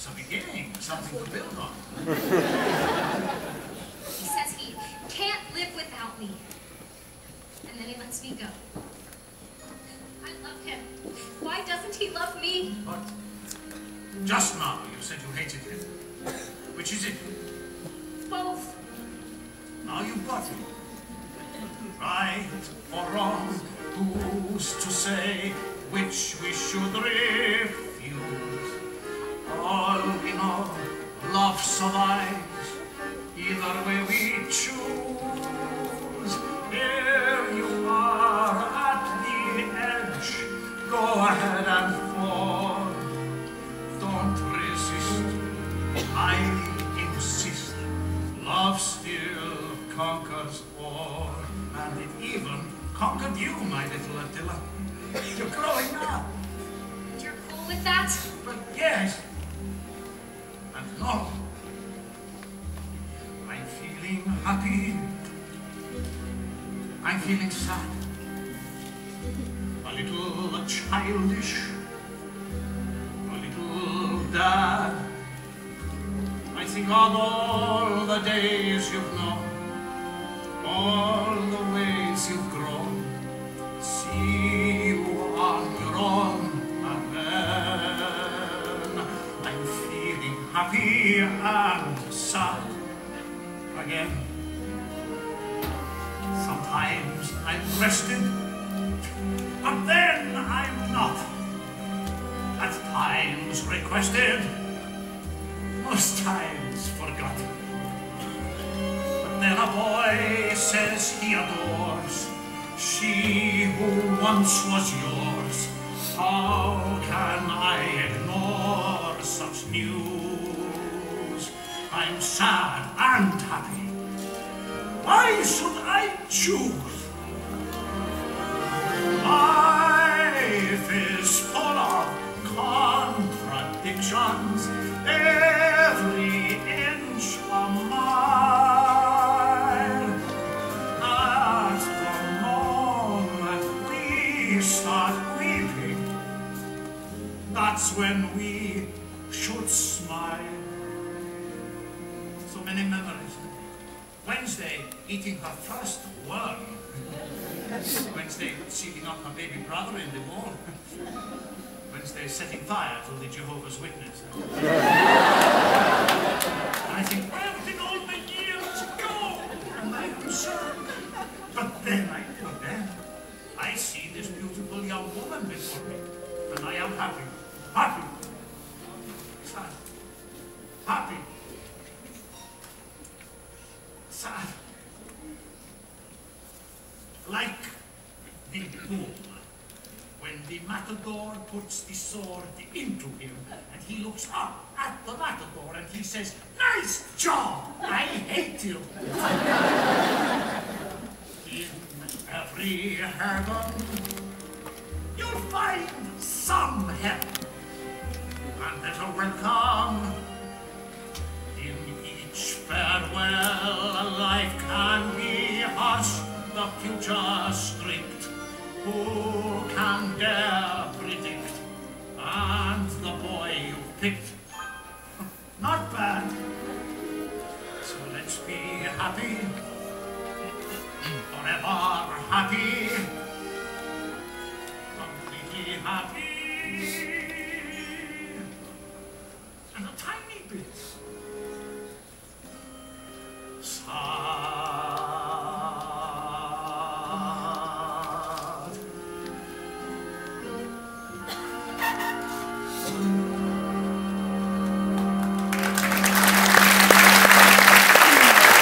It's a beginning, something to build on. He says he can't live without me. And then he lets me go. I love him. Why doesn't he love me? But just now you said you hated him. Which is it? Both. Now you've got him. Right or wrong, who's to say which we should refuse? All we know, love survives, either way we choose. Here you are at the edge, go ahead and fall. Don't resist, I insist, love still conquers all. And it even conquered you, my little Attila. You're growing up. You're cool with that? But yes. And no. I'm feeling happy. I'm feeling sad. A little childish. A little sad. I think of all the days you've known. All the ways you've grown, see you on your own, and then I'm feeling happy and sad again. Sometimes I'm rested, but then I'm not. At times requested, most times forgotten. Then a boy says he adores she who once was yours. How can I ignore such news? I'm sad and happy. Why should I choose? Life is full of contradictions. Every inch a mile. Start weeping, that's when we should smile. So many memories. Wednesday, eating her first worm. Wednesday, sealing up her baby brother in the wall. Wednesday, setting fire to the Jehovah's Witness. And I think, where did all the years go? And I am concerned. But then I see this beautiful young woman before me, and I am happy, happy, sad, happy, sad. Like the bull, when the matador puts the sword into him, and he looks up at the matador, and he says, "Nice job, I hate you." Every heaven, you'll find some help, and it'll welcome. In each farewell, life can be harsh, the future strict. Who can dare predict? And the boy you've picked, not bad. So let's be happy. Forever happy, completely happy, and a tiny bit sad.